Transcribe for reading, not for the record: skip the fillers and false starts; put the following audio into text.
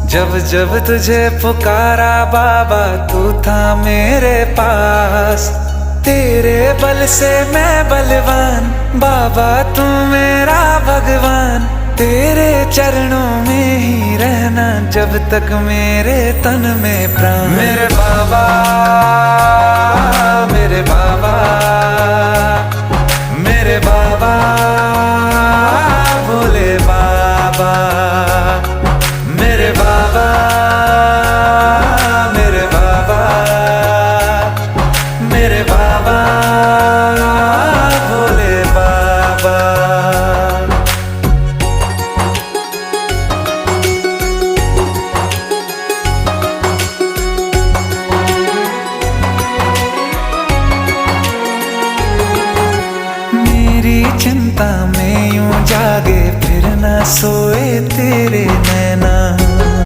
जब जब तुझे पुकारा बाबा तू था मेरे पास। तेरे बल से मैं बलवान बाबा तू मेरा भगवान। तेरे चरणों में ही रहना जब तक मेरे तन में प्राण। मेरे बाबा मेरे बाबा मेरे बाबा।